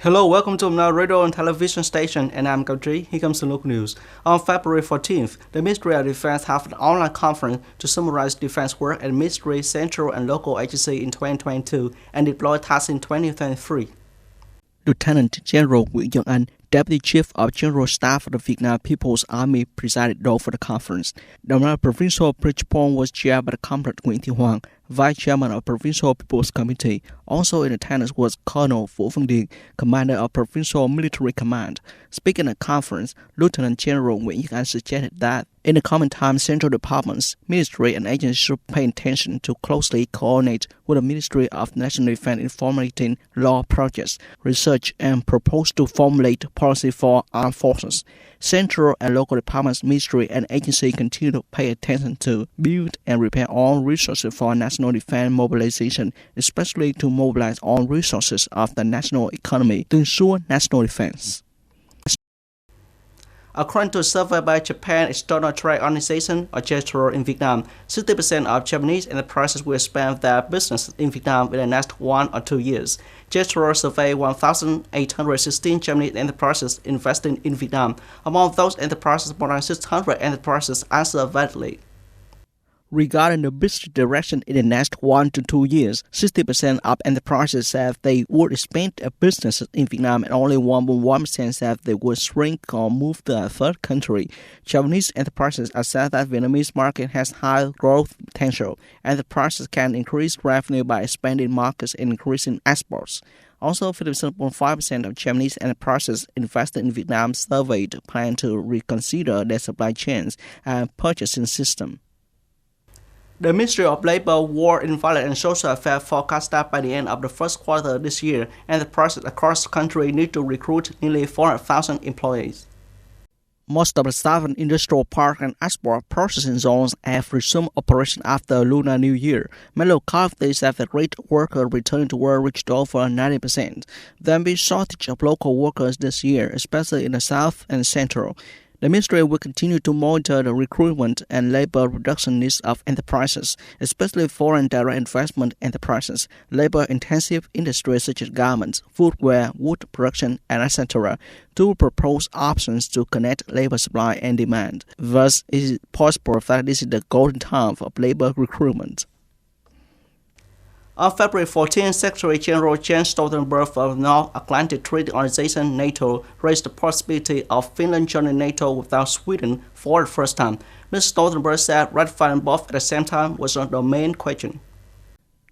Hello, welcome to our radio and television station, and I'm Gautri. Here comes the local news. On February 14th, the Ministry of Defense held an online conference to summarize defense work at Ministry, Central, and Local Agency in 2022 and deploy tasks in 2023. Lieutenant General Nguyễn Văn Anh, Deputy Chief of General Staff of the Vietnam People's Army, presided over the conference. The Provincial Principal was chaired by the Comrade Nguyễn Thị Hoàng, Vice Chairman of Provincial People's Committee. Also in attendance was Colonel Vũ Văn Điền, Commander of Provincial Military Command. Speaking at the conference, Lieutenant General Nguyễn Văn Anh suggested that in the coming time, central departments, ministry, and agencies should pay attention to closely coordinate with the Ministry of National Defense in formulating law projects, research, and propose to formulate policy for armed forces. Central and local departments, ministry, and agency continue to pay attention to build and repair all resources for national defense mobilization, especially to mobilize all resources of the national economy to ensure national defense. According to a survey by Japan External Trade Organization, or JETRO, in Vietnam, 60% of Japanese enterprises will expand their business in Vietnam in the next 1 or 2 years. JETRO surveyed 1,816 Japanese enterprises investing in Vietnam. Among those enterprises, more than 600 enterprises answered validly. Regarding the business direction in the next 1 to 2 years, 60% of enterprises said they would expand their businesses in Vietnam and only 1.1% said they would shrink or move to a third country. Japanese enterprises assess that Vietnamese market has high growth potential. Enterprises can increase revenue by expanding markets and increasing exports. Also, 57.5% of Japanese enterprises invested in Vietnam surveyed plan to reconsider their supply chains and purchasing system. The Ministry of Labor, War, Environment and Social Affairs forecast that by the end of the first quarter this year, enterprises across the country need to recruit nearly 400,000 employees. Most of the 7 industrial park and export processing zones have resumed operation after Lunar New Year. Many localities said the rate of workers returning to work reached over 90%. There will be a shortage of local workers this year, especially in the South and Central. The ministry will continue to monitor the recruitment and labor reduction needs of enterprises, especially foreign direct investment enterprises, labor-intensive industries such as garments, footwear, wood production, and etc., to propose options to connect labor supply and demand. Thus, it is possible that this is the golden time of labor recruitment. On February 14, Secretary General Jens Stoltenberg of the North Atlantic Treaty Organization, NATO, raised the possibility of Finland joining NATO without Sweden for the first time. Mr. Stoltenberg said ratifying both at the same time was not the main question.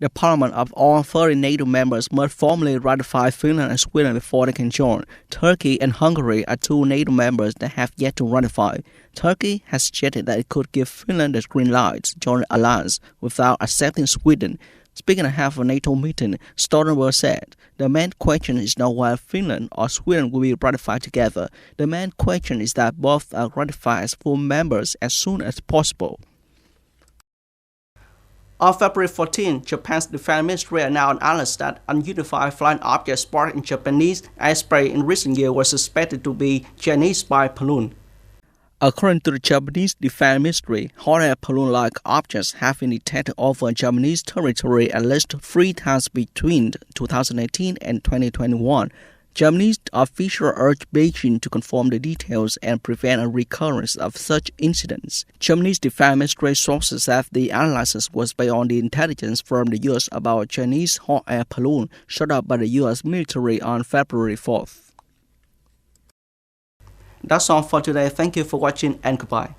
The parliament of all 30 NATO members must formally ratify Finland and Sweden before they can join. Turkey and Hungary are 2 NATO members that have yet to ratify. Turkey has suggested that it could give Finland the green light to join the alliance without accepting Sweden. Speaking ahead of a NATO meeting, Stoltenberg said, the main question is not whether Finland or Sweden will be ratified together. The main question is that both are ratified as full members as soon as possible. On February 14, Japan's Defense Ministry announced that unidentified flying objects spotted in Japanese airspace in recent years was suspected to be Chinese spy balloon. According to the Japanese Defense Ministry, hot air balloon-like objects have been detected over Japanese territory at least 3 times between 2018 and 2021. Japanese officials urged Beijing to confirm the details and prevent a recurrence of such incidents. Japanese Defense Ministry sources said the analysis was based on the intelligence from the U.S. about a Chinese hot air balloon shot up by the U.S. military on February 4th. That's all for today. Thank you for watching and goodbye.